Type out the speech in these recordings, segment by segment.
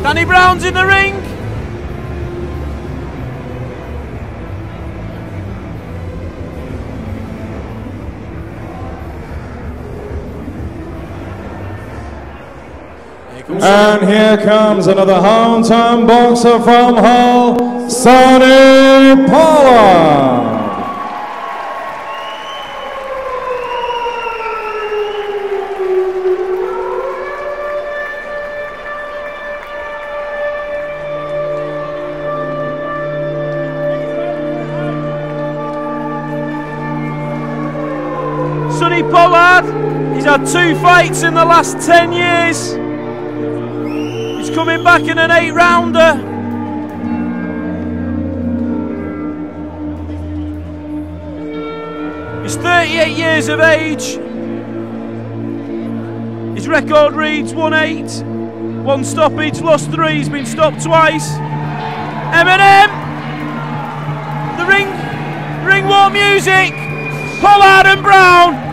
Danny Brown's in the ring. And here comes another hometown boxer from Hull, Sonny Pollard. Sonny Pollard, he's had 2 fights in the last 10 years. He's coming back in an 8-rounder. He's 38 years of age. His record reads 1-8, 1 stoppage, lost 3, he's been stopped twice. Eminem, the ring war music, Pollard and Brown.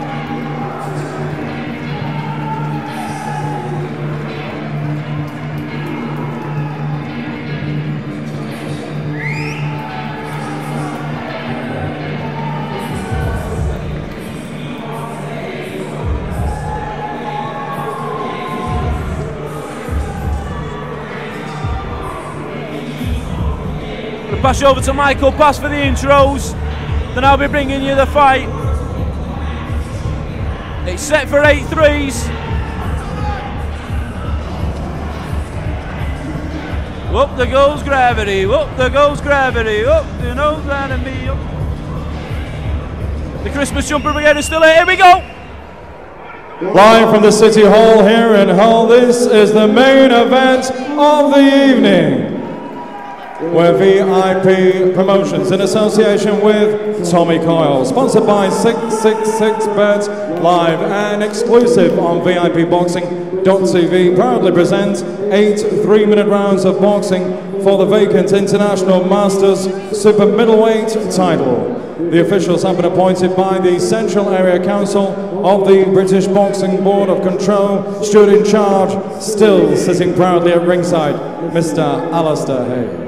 Pass over to Michael Pass for the intros, then I'll be bringing you the fight. It's set for 8 threes. Up there goes gravity, up there goes gravity, up you know that and me up. The Christmas Jumper Brigade is still here we go. Live from the City Hall here in Hull, this is the main event of the evening, where VIP Promotions in association with Tommy Coyle, sponsored by 666Bet, live and exclusive on VIPBoxing.tv, proudly presents 8 3-minute rounds of boxing for the vacant International Masters Super Middleweight title. The officials have been appointed by the Central Area Council of the British Boxing Board of Control. Stood in charge, still sitting proudly at ringside, Mr. Alistair Hayes.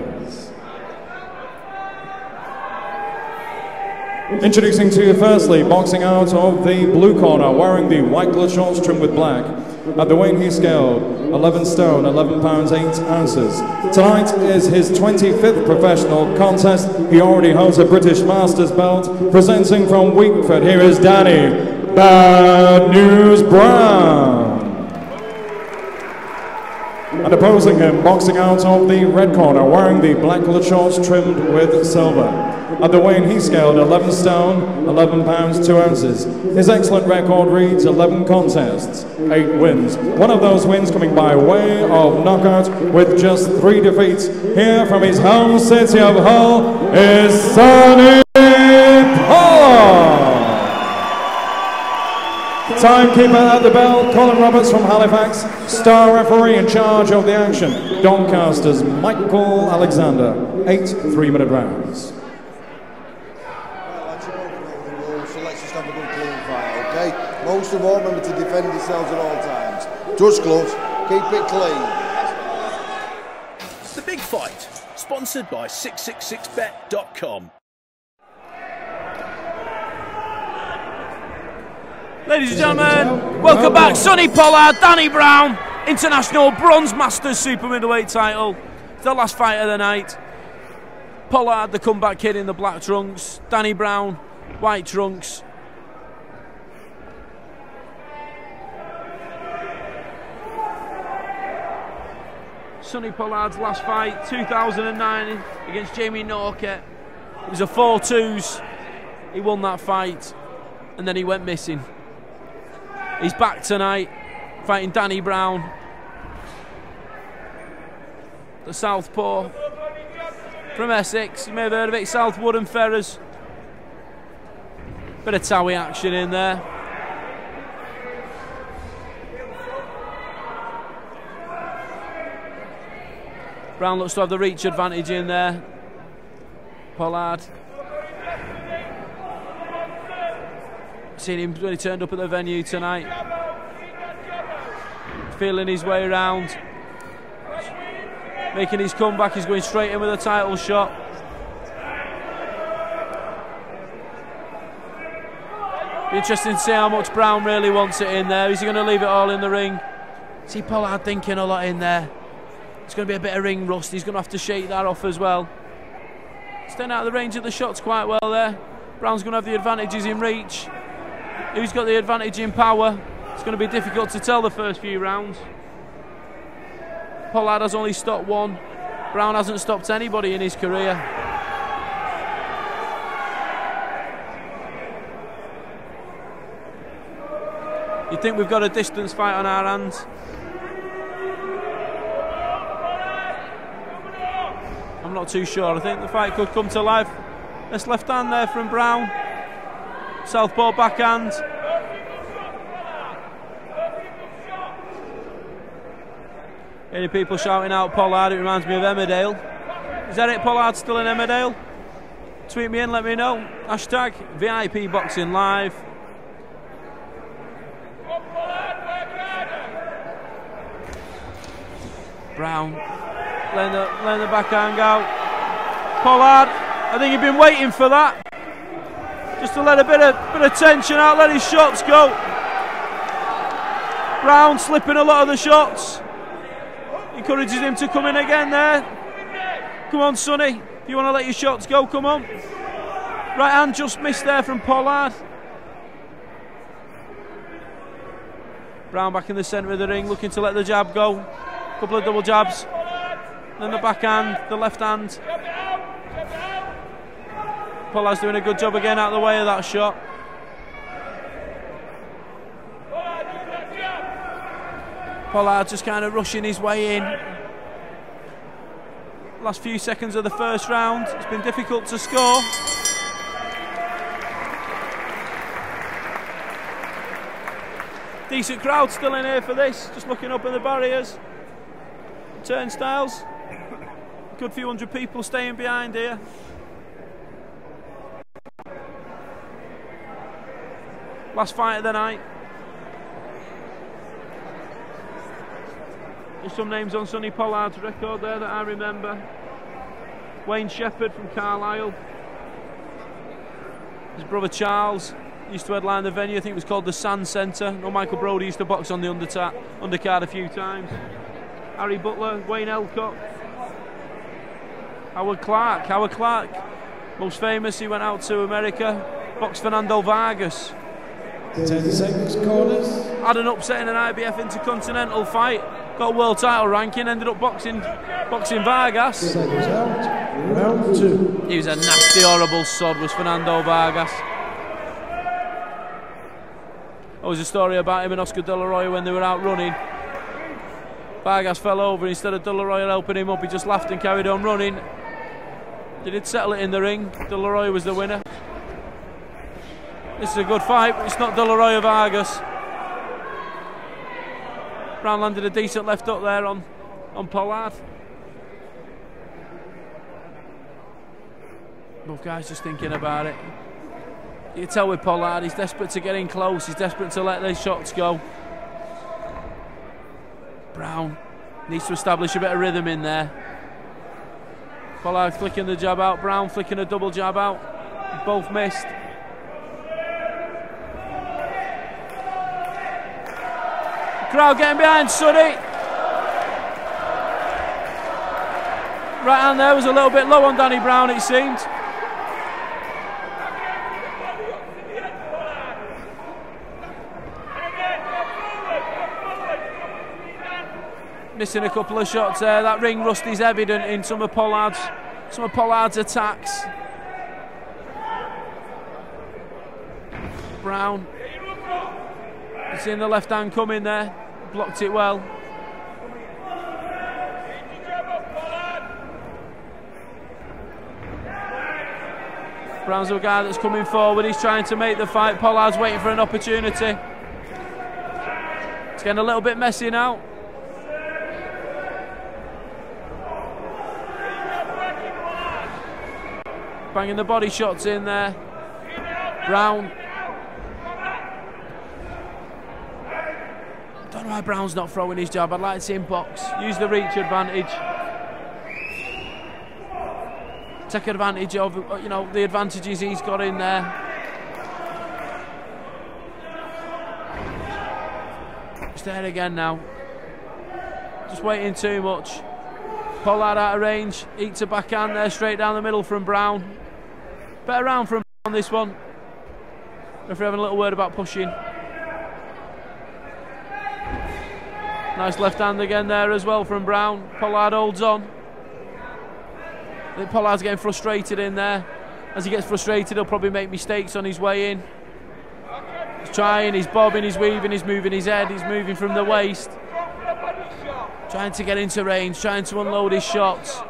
Introducing to you firstly, boxing out of the blue corner, wearing the white glove shorts trimmed with black. At the weight he scaled, 11 stone, 11 pounds 8 ounces. Tonight is his 25th professional contest. He already holds a British Masters belt. Presenting from Weakford, here is Danny Bad News Brown. And opposing him, boxing out of the red corner, wearing the black glove shorts trimmed with silver. At the weight he scaled, 11 stone, 11 pounds 2 ounces. His excellent record reads 11 contests, 8 wins. One of those wins coming by way of knockout with just 3 defeats. Here from his home city of Hull is Sonny Pollard. Timekeeper at the bell, Colin Roberts from Halifax. Star referee in charge of the action, Doncaster's Michael Alexander. 8 3-minute rounds. Most of all, remember to defend yourselves at all times. Touch gloves, keep it clean. The Big Fight, sponsored by 666bet.com. Ladies and gentlemen, welcome back. Sonny Pollard, Danny Brown, International Bronze Masters Super Middleweight title. It's the last fight of the night. Pollard, the comeback kid in the black trunks. Danny Brown, white trunks. Sonny Pollard's last fight, 2009, against Jamie Norkett. It was a 4-2s. He won that fight, and then he went missing. He's back tonight, fighting Danny Brown, the southpaw from Essex. You may have heard of it, Southwood and Ferrers. Bit of Towie action in there. Brown looks to have the reach advantage in there. Pollard. Seen him when he turned up at the venue tonight. Feeling his way around. making his comeback. He's going straight in with a title shot. Be interesting to see how much Brown really wants it in there. Is he going to leave it all in the ring? See Pollard thinking a lot in there. It's going to be a bit of ring rust. He's going to have to shake that off as well. Staying out of the range of the shots quite well there. Brown's going to have the advantages in reach. Who's got the advantage in power? It's going to be difficult to tell the first few rounds. Pollard has only stopped one. Brown hasn't stopped anybody in his career. You'd think we've got a distance fight on our hands. I'm not too sure. I think the fight could come to life. This left hand there from Brown. Southpaw backhand. Any people shouting out Pollard, it reminds me of Emmerdale. Is that it, Pollard still in Emmerdale? Tweet me in, let me know. Hashtag VIP Boxing Live. Brown letting the backhand out. Pollard, I think he'd been waiting for that. Just to let a bit of tension out, let his shots go. Brown slipping a lot of the shots. Encourages him to come in again there. Come on, Sonny. If you want to let your shots go, come on. Right hand just missed there from Pollard. Brown back in the centre of the ring, looking to let the jab go. Couple of double jabs. Then the backhand, the left hand. Pollard's doing a good job again out of the way of that shot. Pollard just kind of rushing his way in. Last few seconds of the first round. It's been difficult to score. Decent crowd still in here for this. Just looking up at the barriers. Turnstiles. Good few hundred people staying behind here. Last fight of the night. There's some names on Sonny Pollard's record there that I remember. Wayne Shepherd from Carlisle. His brother Charles used to headline the venue. I think it was called the Sand Centre. No, Michael Brodie used to box on the undercard a few times. Harry Butler, Wayne Elcock. Howard Clark. Most famous, he went out to America. Boxed Fernando Vargas. 10 seconds corners. Had an upset in an IBF Intercontinental fight. Got a world title ranking, ended up boxing Vargas. Round 2. He was a nasty, horrible sod, was Fernando Vargas. There was a story about him and Oscar De La Hoya when they were out running. Vargas fell over, and instead of De La Hoya helping him up, he just laughed and carried on running. They did settle it in the ring. De La Hoya was the winner. This is a good fight, but it's not De La Hoya Vargas. Brown landed a decent left hook there on Pollard. Both guys just thinking about it. You can tell with Pollard, he's desperate to get in close. He's desperate to let these shots go. Brown needs to establish a bit of rhythm in there. Pollard flicking the jab out. Brown flicking a double jab out. Both missed. Crowd getting behind Sonny. Right hand there was a little bit low on Danny Brown, it seemed. Missing a couple of shots there. That ring rust is evident in some of Pollard's attacks. Brown. Seeing the left hand coming there, blocked it well. Brown's the guy that's coming forward. He's trying to make the fight. Pollard's waiting for an opportunity. It's getting a little bit messy now. Banging the body shots in there. Brown. Don't know why Brown's not throwing his jab. I'd like to see him box. Use the reach advantage. take advantage of, you know, the advantages he's got in there. It's there again now. Just waiting too much. Pollard out of range, eats a backhand there straight down the middle from Brown. Better round from Brown this one. Referee having a little word about pushing. Nice left hand again there as well from Brown. Pollard holds on. I think Pollard's getting frustrated in there. As he gets frustrated, he'll probably make mistakes on his way in. He's trying, he's bobbing, he's weaving, he's moving his head, he's moving from the waist. Trying to get into range, trying to unload his shots.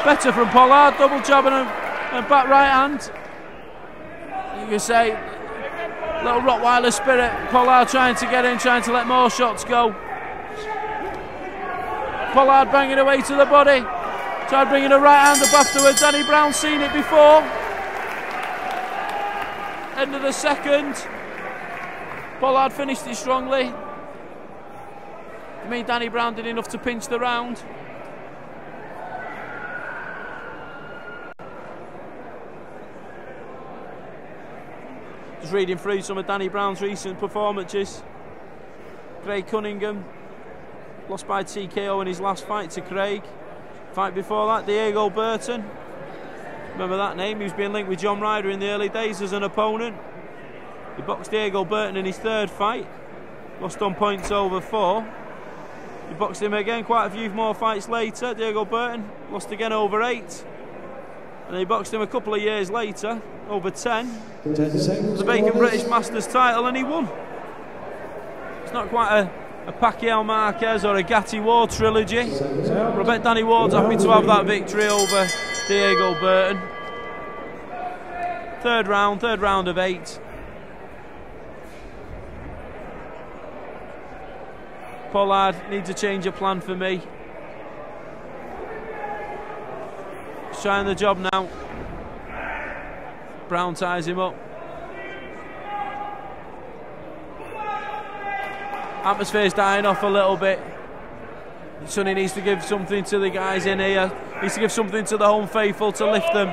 Better from Pollard, double jab and a back right hand. You can say, little Rottweiler spirit. Pollard trying to get in, trying to let more shots go. Pollard banging away to the body. Tried bringing a right hand up afterwards. Danny Brown's seen it before. End of the second. Pollard finished it strongly. I mean, Danny Brown did enough to pinch the round. Just reading through some of Danny Brown's recent performances. Craig Cunningham lost by TKO in his last fight to Craig. Fight before that, Diego Burton. Remember that name? He was being linked with John Ryder in the early days as an opponent. He boxed Diego Burton in his third fight. Lost on points over 4. He boxed him again quite a few more fights later. Diego Burton lost again over 8. And he boxed him a couple of years later, over 10. The vacant British Masters title, and he won. It's not quite a Pacquiao Marquez or a Gatti Ward trilogy. But I bet Danny Ward's happy to have that victory over Diego Burton. Third round of 8. Pollard needs a change of plan for me. He's trying the job now. Brown ties him up. Atmosphere's dying off a little bit. Sonny needs to give something to the guys in here. Needs to give something to the home faithful to lift them.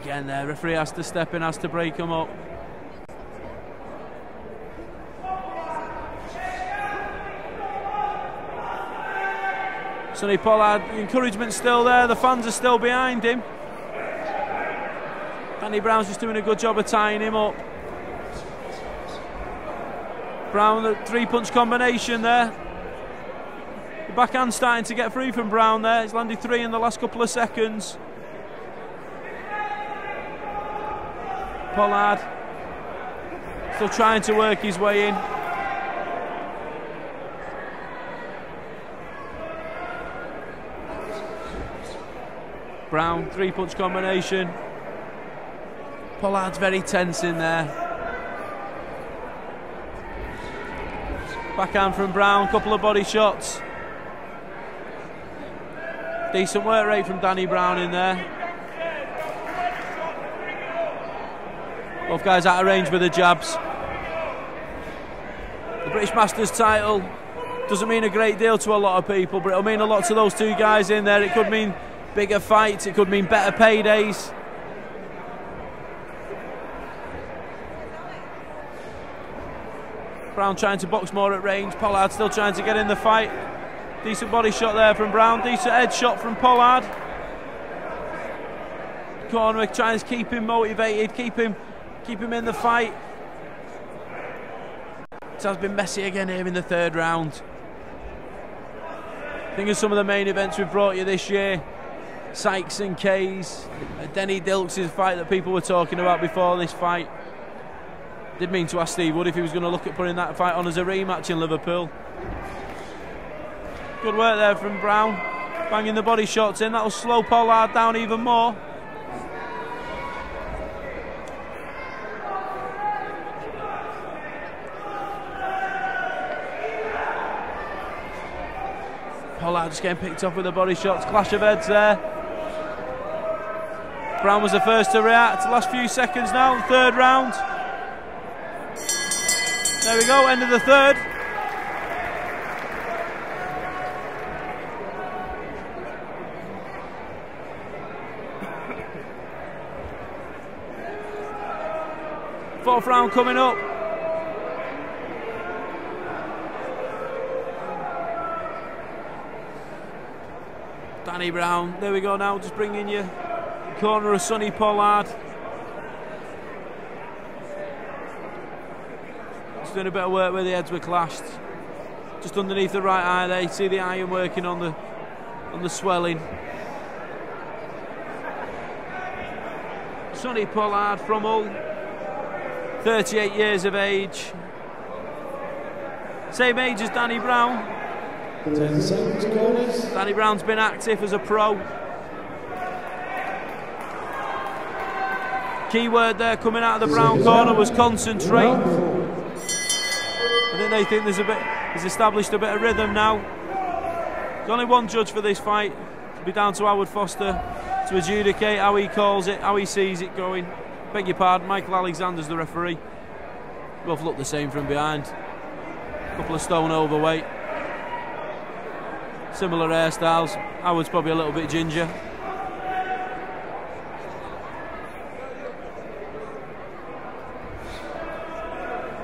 Again there, referee has to step in, has to break them up. Sonny Pollard, the encouragement's still there, the fans are still behind him. Danny Brown's just doing a good job of tying him up. Brown, the 3-punch combination there. The backhand starting to get free from Brown there. He's landed 3 in the last couple of seconds. Pollard still trying to work his way in. Brown, 3-punch combination. Pollard's very tense in there. Backhand from Brown, couple of body shots. Decent work rate from Danny Brown in there. Both guys out of range with the jabs. The British Masters title doesn't mean a great deal to a lot of people, but it'll mean a lot to those two guys in there. It could mean bigger fights, it could mean better paydays. Brown trying to box more at range. Pollard still trying to get in the fight. Decent body shot there from Brown. Decent head shot from Pollard. Corner trying to keep him motivated, keep him in the fight. It has been messy again here in the third round. Think of some of the main events we've brought you this year. Sykes and Kays, Denny Dilks' fight that people were talking about before this fight. Did mean to ask Steve Wood if he was going to look at putting that fight on as a rematch in Liverpool. Good work there from Brown, banging the body shots in. That'll slow Pollard down even more. Pollard just getting picked up with the body shots. Clash of heads there. Brown was the first to react. Last few seconds now, the third round. There we go, end of the third. Fourth round coming up. Danny Brown, there we go now, just bringing you the corner of Sonny Pollard. Just doing a bit of work where the heads were clashed. Just underneath the right eye there, you see the iron working on the swelling. Sonny Pollard from Hull, 38 years of age. Same age as Danny Brown. 10 seconds, corners. Danny Brown's been active as a pro. Key word there coming out of the Brown corner was concentrate. I think they think he's established a bit of rhythm now. There's only one judge for this fight. It'll be down to Howard Foster to adjudicate how he calls it, how he sees it going. Beg your pardon, Michael Alexander's the referee. Both look the same from behind. A couple of stone overweight. Similar hairstyles. Howard's probably a little bit ginger.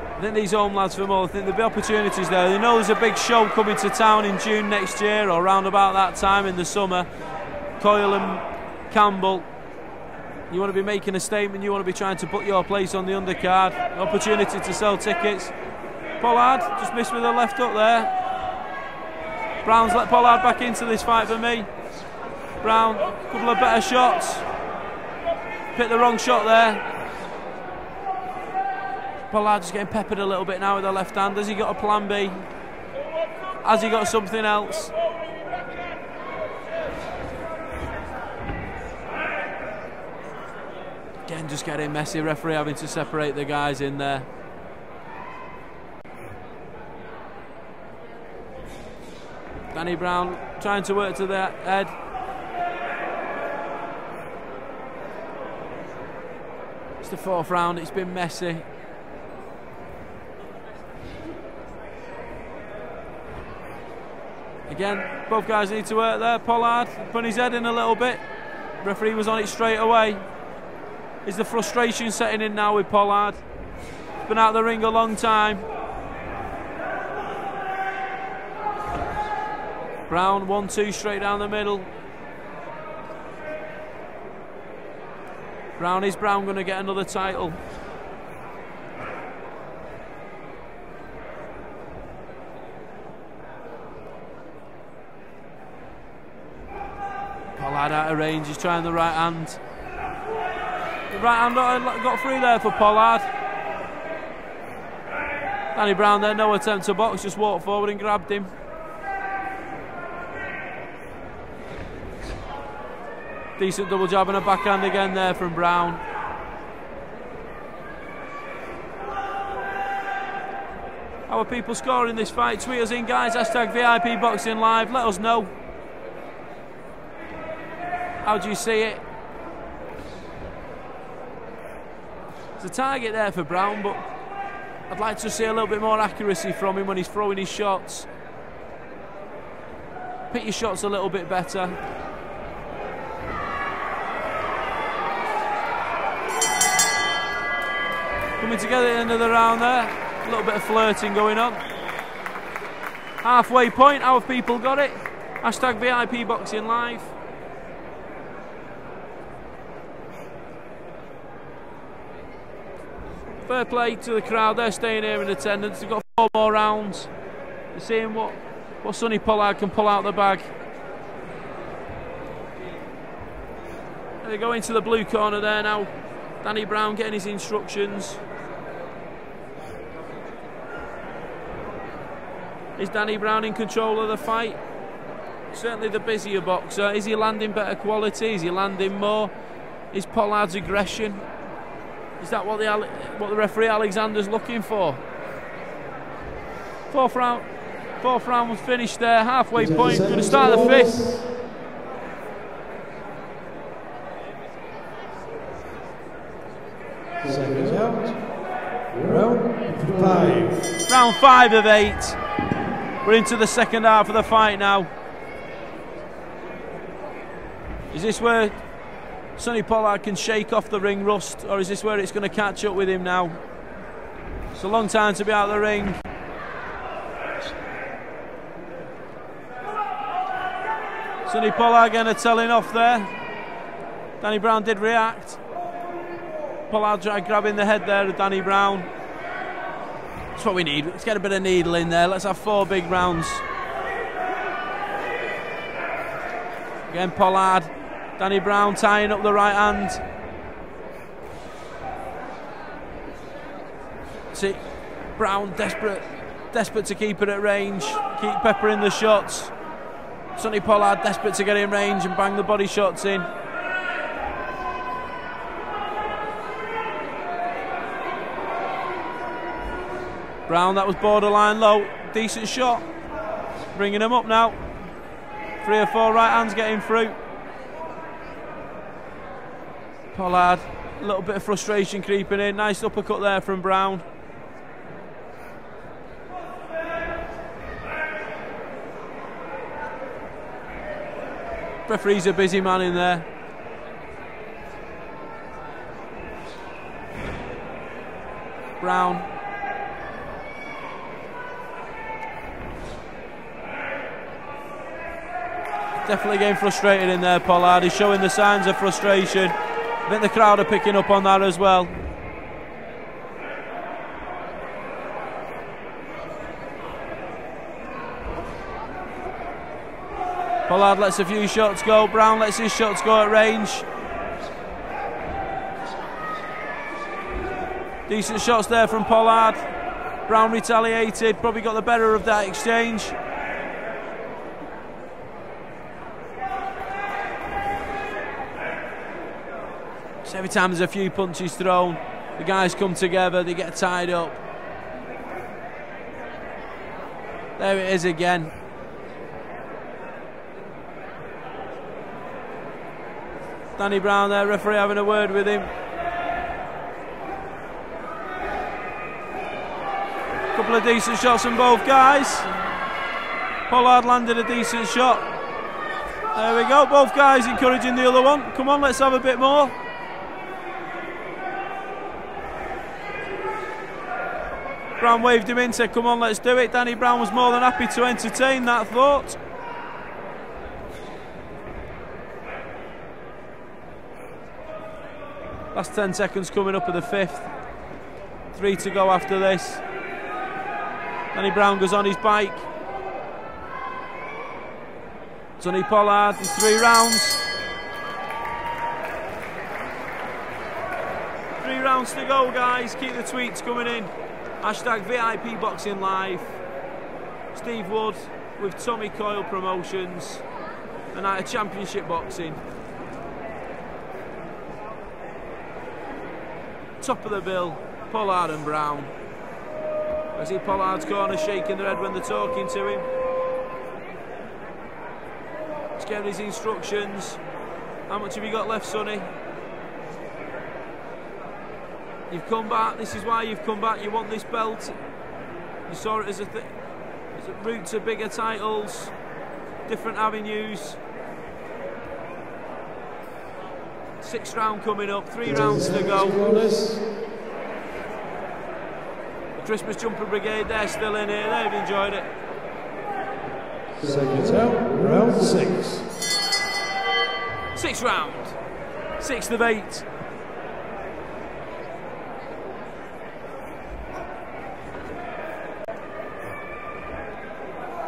I think these home lads from Hull, I think there'll be opportunities there. They know there's a big show coming to town in June next year, or round about that time in the summer. Coyle and Campbell. You want to be making a statement, you want to be trying to put your place on the undercard. Opportunity to sell tickets. Pollard just missed with a left hook there. Brown's let Pollard back into this fight for me. Brown, a couple of better shots. Picked the wrong shot there. Pollard just getting peppered a little bit now with the left hand. Has he got a plan B? Has he got something else? Again, just getting messy. Referee having to separate the guys in there. Danny Brown trying to work to the head. It's the fourth round, it's been messy. Again, both guys need to work there. Pollard put his head in a little bit. Referee was on it straight away. Is the frustration setting in now with Pollard? He's been out of the ring a long time. Brown, 1-2 straight down the middle. Brown, is Brown going to get another title? Pollard out of range, he's trying the right hand. The right hand got through there for Pollard. Danny Brown there, no attempt to box, just walked forward and grabbed him. Decent double jab and a backhand again there from Brown. How are people scoring this fight? Tweet us in, guys, hashtag VIP Boxing Live, let us know. How do you see it? There's a target there for Brown, but I'd like to see a little bit more accuracy from him when he's throwing his shots. Pick your shots a little bit better. Coming together at the end of the round there. A little bit of flirting going on. Halfway point, how have people got it? Hashtag VIP Boxing Live. Fair play to the crowd, they're staying here in attendance. They've got 4 more rounds. They're seeing what Sonny Pollard can pull out the bag. They go into the blue corner there now. Danny Brown getting his instructions. Is Danny Brown in control of the fight? Certainly the busier boxer. Is he landing better quality? Is he landing more? Is Pollard's aggression? Is that what the referee Alexander's looking for? Fourth round was finished there. Halfway point. Going to start the fifth. Seconds out. Round 5. Round 5 of 8. We're into the second half of the fight now. Is this where Sonny Pollard can shake off the ring rust, or is this where it's going to catch up with him now? It's a long time to be out of the ring. Sonny Pollard getting a telling off there. Danny Brown did react. Pollard tried grabbing the head there of Danny Brown. That's what we need. Let's get a bit of needle in there. Let's have 4 big rounds. Again, Pollard. Danny Brown tying up the right hand. See, Brown desperate to keep it at range, keep peppering the shots. Sonny Pollard desperate to get in range and bang the body shots in. Brown, that was borderline low, decent shot. Bringing him up now. 3 or 4 right hands getting through. Pollard, a little bit of frustration creeping in. Nice uppercut there from Brown. Referee's a busy man in there. Brown. Definitely getting frustrated in there, Pollard. He's showing the signs of frustration. I think the crowd are picking up on that as well. Pollard lets a few shots go. Brown lets his shots go at range. Decent shots there from Pollard. Brown retaliated. Probably got the better of that exchange. So every time there's a few punches thrown, the guys come together, they get tied up. There it is again. Danny Brown there, referee having a word with him. Couple of decent shots from both guys. Pollard landed a decent shot. There we go, both guys encouraging the other one. Come on, let's have a bit more. Brown waved him in, said come on, let's do it. Danny Brown was more than happy to entertain that thought. Last 10 seconds coming up of the 5th. 3 to go after this. Danny Brown goes on his bike. Sonny Pollard in 3 rounds. 3 rounds to go, guys. Keep the tweets coming in. Hashtag VIP Boxing Live. Steve Wood with Tommy Coyle Promotions. A night of championship boxing. Top of the bill, Pollard and Brown. I see Pollard's corner shaking their head when they're talking to him. He's getting his instructions. How much have you got left, Sonny? You've come back, this is why you've come back, you want this belt. You saw it as a route to bigger titles, different avenues. 6th round coming up, 3 rounds to go. The Christmas Jumper Brigade, they're still in here, they've enjoyed it. Seconds out, round 6. 6th round, 6th of 8.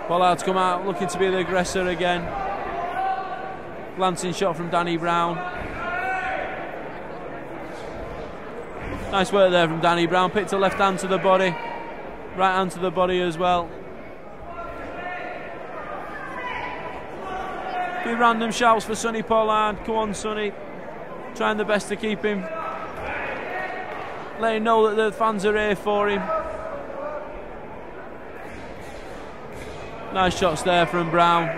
Pollard's come out looking to be the aggressor again. Glancing shot from Danny Brown. Nice work there from Danny Brown. Picked a left hand to the body. Right hand to the body as well. A few random shouts for Sonny Pollard. Come on, Sonny. Trying the best to keep him. Letting him know that the fans are here for him. Nice shots there from Brown.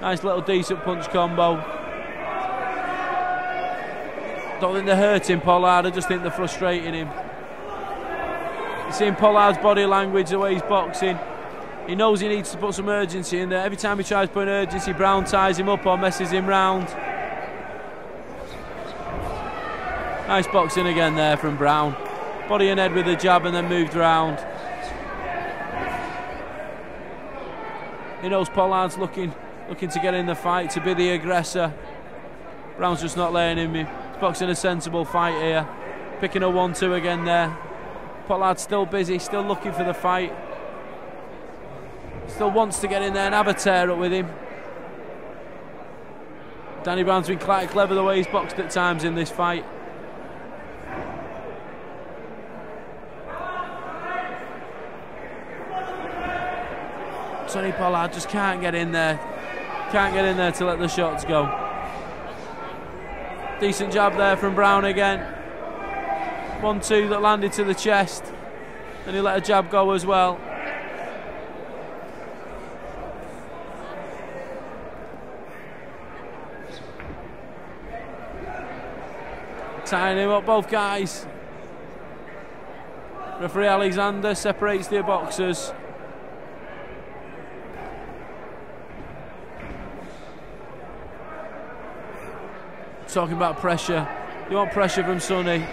Nice little decent punch combo. Don't think they're hurting Pollard, I just think they're frustrating him. You're seeing Pollard's body language, the way he's boxing. He knows he needs to put some urgency in there. Every time he tries to put an urgency, Brown ties him up or messes him round. Nice boxing again there from Brown. Body and head with a jab and then moved round. He knows Pollard's looking to get in the fight, to be the aggressor. Brown's just not letting him. He's boxing a sensible fight here. Picking a 1-2 again there. Pollard's still busy, still looking for the fight. Still wants to get in there and have a tear up with him. Danny Brown's been quite clever the way he's boxed at times in this fight. Sonny Pollard just can't get in there. Can't get in there to let the shots go. Decent jab there from Brown again. 1-2 that landed to the chest. And he let a jab go as well. Tying him up, both guys. Referee Alexander separates the boxers. Talking about pressure. You want pressure from Sonny.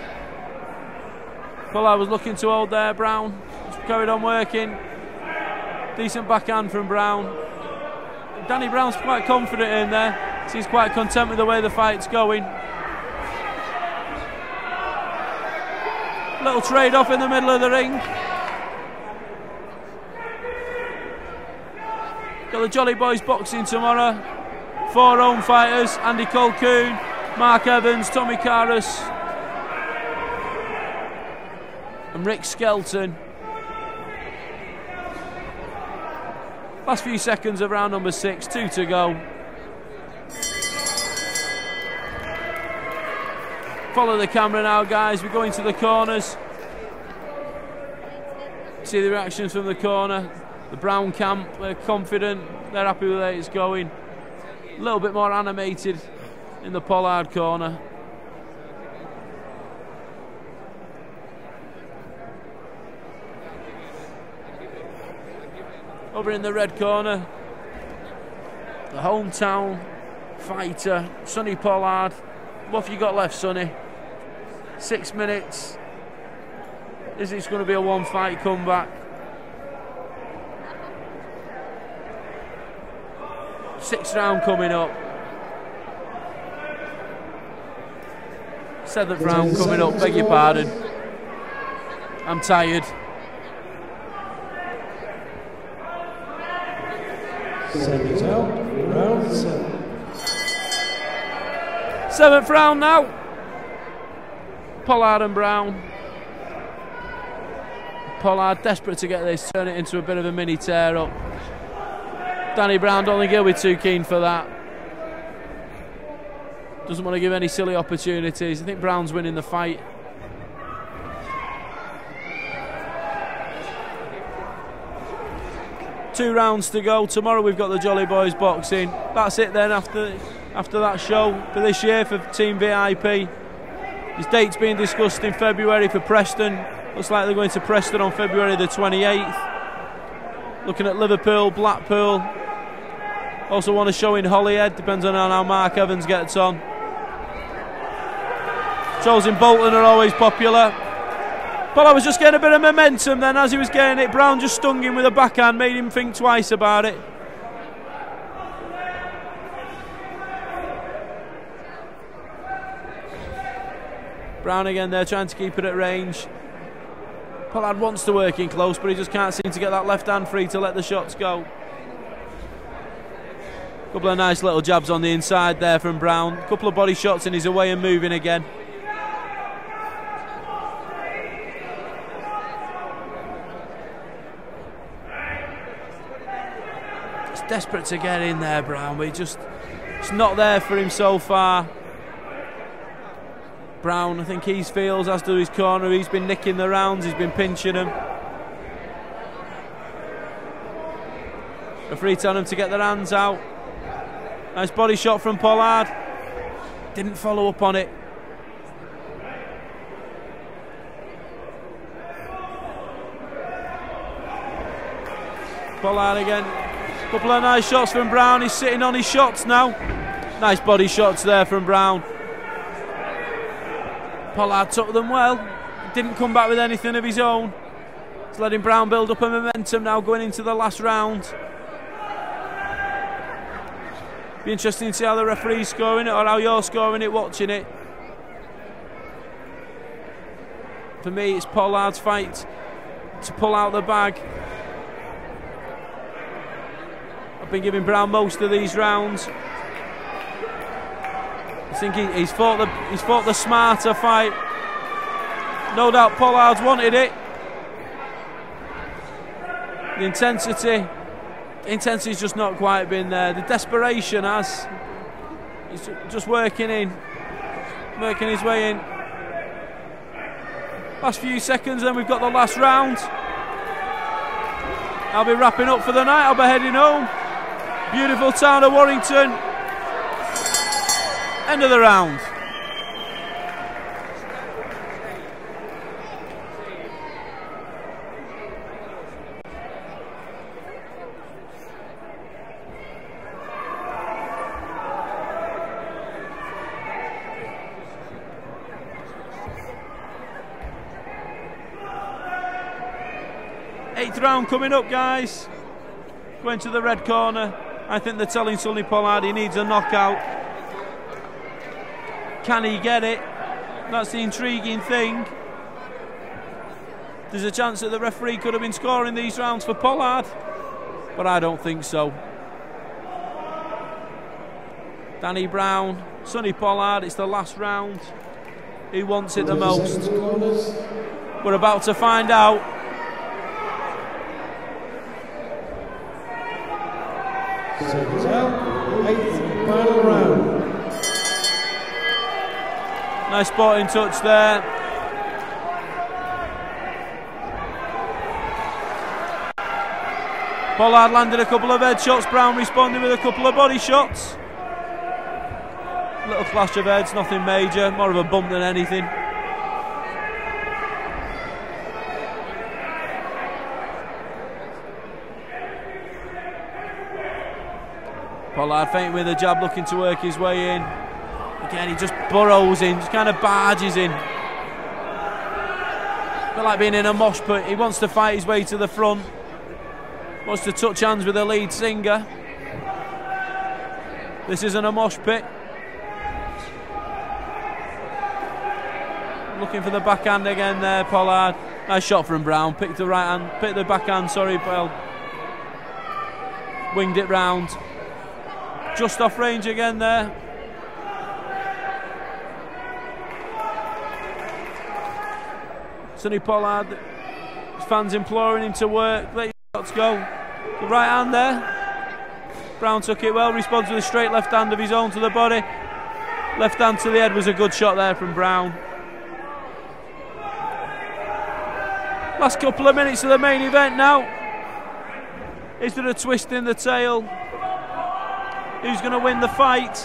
Pollard was looking to hold there. Brown just carried on working. Decent backhand from Brown. Danny Brown's quite confident in there. He's quite content with the way the fight's going. Little trade off in the middle of the ring. Got the Jolly Boys boxing tomorrow. 4 home fighters: Andy Colquhoun, Mark Evans, Tommy Karras and Rick Skelton. Last few seconds of round number 6, 2 to go. Follow the camera now, guys. We're going to the corners. See the reactions from the corner. The Brown camp, they're confident, they're happy with where it's going. A little bit more animated in the Pollard corner. Over in the red corner, the hometown fighter, Sonny Pollard. What have you got left, Sonny? 6 minutes. Is it going to be a 1-fight comeback? 6th round coming up. 7th round coming up, beg your pardon. I'm tired. 7th round now. Pollard and Brown. Pollard desperate to get this, turn it into a bit of a mini tear up. Danny Brown don't think he'll be too keen for that. Doesn't want to give any silly opportunities. I think Brown's winning the fight. Two rounds to go. Tomorrow we've got the Jolly Boys boxing. That's it then after that show for this year for Team VIP. His date's being discussed in February for Preston. Looks like they're going to Preston on February the 28th. Looking at Liverpool, Blackpool. Also want a show in Holyhead, depends on how Mark Evans gets on. Shows in Bolton are always popular. Pollard was just getting a bit of momentum then. As he was getting it, Brown just stung him with a backhand, made him think twice about it. Brown again there, trying to keep it at range. Pollard wants to work in close, but he just can't seem to get that left hand free to let the shots go. Couple of nice little jabs on the inside there from Brown. Couple of body shots and he's away and moving again. Just desperate to get in there, Brown, but it's not there for him so far. Brown, I think he feels, as to his corner, he's been nicking the rounds, he's been pinching them. Referee telling him to get their hands out. Nice body shot from Pollard. Didn't follow up on it. Pollard again. Couple of nice shots from Brown. He's sitting on his shots now. Nice body shots there from Brown. Pollard took them well. Didn't come back with anything of his own. It's letting Brown build up a momentum now going into the last round. Be interesting to see how the referee's scoring it or how you're scoring it watching it. For me, it's Pollard's fight to pull out the bag. I've been giving Brown most of these rounds. I think he's fought the smarter fight. No doubt Pollard's wanted it. The intensity's just not quite been there. The desperation has. He's just working his way in. Last few seconds, then we've got the last round. I'll be wrapping up for the night. I'll be heading home. Beautiful town of Warrington. End of the round. Eighth round coming up, guys. Going to the red corner. I think they're telling Sonny Pollard he needs a knockout. Can he get it? That's the intriguing thing. There's a chance that the referee could have been scoring these rounds for Pollard, but I don't think so. Danny Brown, Sonny Pollard, it's the last round. Who wants it the most? We're about to find out. Seconds out, eighth and final round. Nice spotting touch there. Pollard landed a couple of head shots. Brown responded with a couple of body shots. Little clash of heads, nothing major, more of a bump than anything. Pollard feinting with a jab, looking to work his way in. Again, he just burrows in, just kind of barges in. A bit like being in a mosh pit. He wants to fight his way to the front. Wants to touch hands with the lead singer. This isn't a mosh pit. Looking for the backhand again there, Pollard. Nice shot from Brown. Picked the backhand, sorry, well. Winged it round. Just off range again there. Sonny Pollard, his fans imploring him to work. Let your shots go. The right hand there. Brown took it well, responds with a straight left hand of his own to the body. Left hand to the head was a good shot there from Brown. Last couple of minutes of the main event now. Is there a twist in the tail? Who's going to win the fight?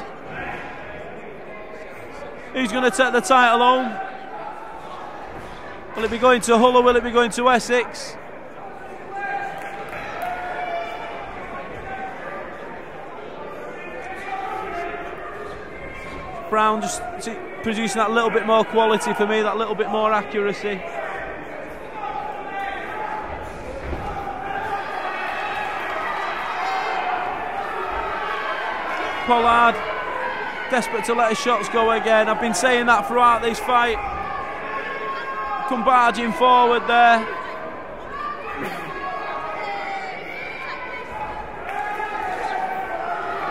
Who's going to take the title home? Will it be going to Hull or will it be going to Essex? Brown just producing that little bit more quality for me, that little bit more accuracy. Pollard, desperate to let his shots go again. I've been saying that throughout this fight. Come barging forward there.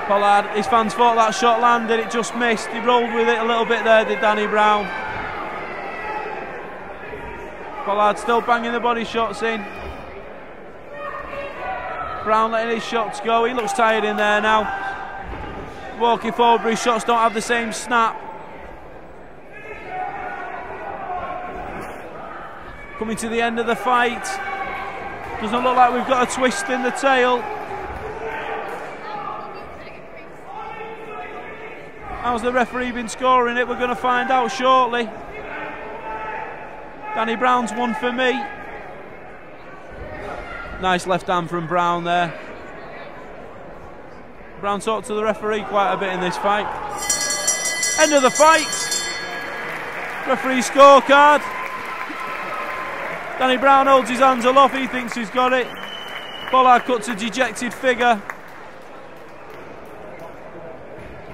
Pollard, his fans thought that shot landed, it just missed. He rolled with it a little bit there, did Danny Brown. Pollard still banging the body shots in. Brown letting his shots go. He looks tired in there now. Walking forward, but his shots don't have the same snap. Coming to the end of the fight. Doesn't look like we've got a twist in the tail. How's the referee been scoring it? We're going to find out shortly. Danny Brown's won for me. Nice left hand from Brown there. Brown talked to the referee quite a bit in this fight. End of the fight. Referee scorecard. Danny Brown holds his hands aloft, he thinks he's got it. Pollard cuts a dejected figure.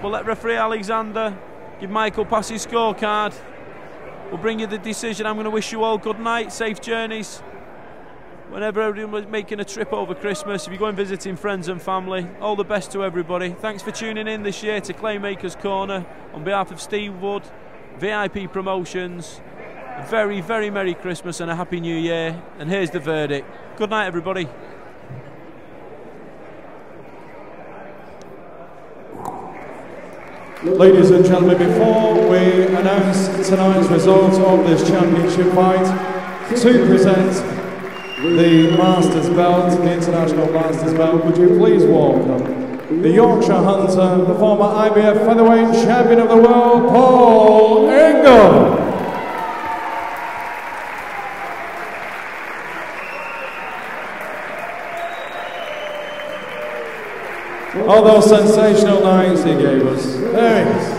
We'll let referee Alexander give Michael pass his scorecard. We'll bring you the decision. I'm going to wish you all good night, safe journeys. Whenever everyone's making a trip over Christmas, if you're going visiting friends and family, all the best to everybody. Thanks for tuning in this year to Claymaker's Corner. On behalf of Steve Wood, VIP Promotions, a very, very Merry Christmas and a Happy New Year. And here's the verdict. Good night, everybody. Ladies and gentlemen, before we announce tonight's result of this championship fight, to present the Masters belt, the International Masters belt, would you please welcome the Yorkshire Hunter, the former IBF Featherweight Champion of the World, Paul Ingle. All those sensational nights he gave us. There he is.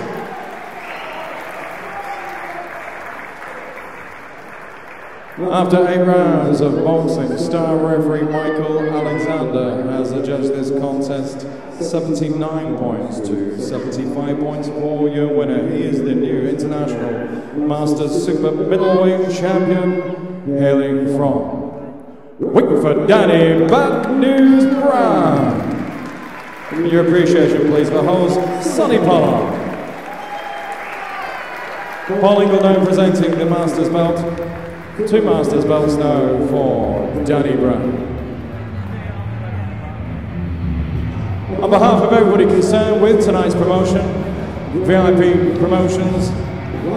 After 8 rounds of boxing, star referee Michael Alexander has adjudged this contest 79 points to 75 points for your winner. He is the new International Masters Super Middleweight Champion, hailing from Wickford, Danny Bad News Brown. Your appreciation, please, for host Sonny Pollard. Paul Ingle now presenting the Masters belt. 2 Masters belts now for Danny Brown. On behalf of everybody concerned with tonight's promotion, VIP Promotions,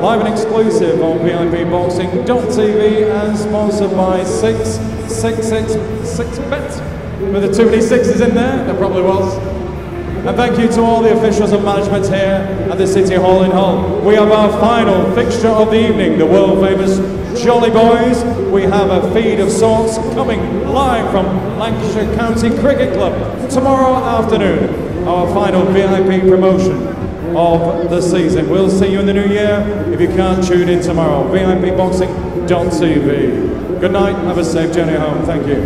live and exclusive on VIPboxing.tv and sponsored by 666bet. Were there too many sixes in there? There probably was. And thank you to all the officials and management here at the City Hall in Hull. We have our final fixture of the evening, the world famous Jolly Boys. We have a feed of sorts coming live from Lancashire County Cricket Club tomorrow afternoon. Our final VIP promotion of the season. We'll see you in the new year if you can't tune in tomorrow. VIPboxing.tv. Good night, have a safe journey home. Thank you.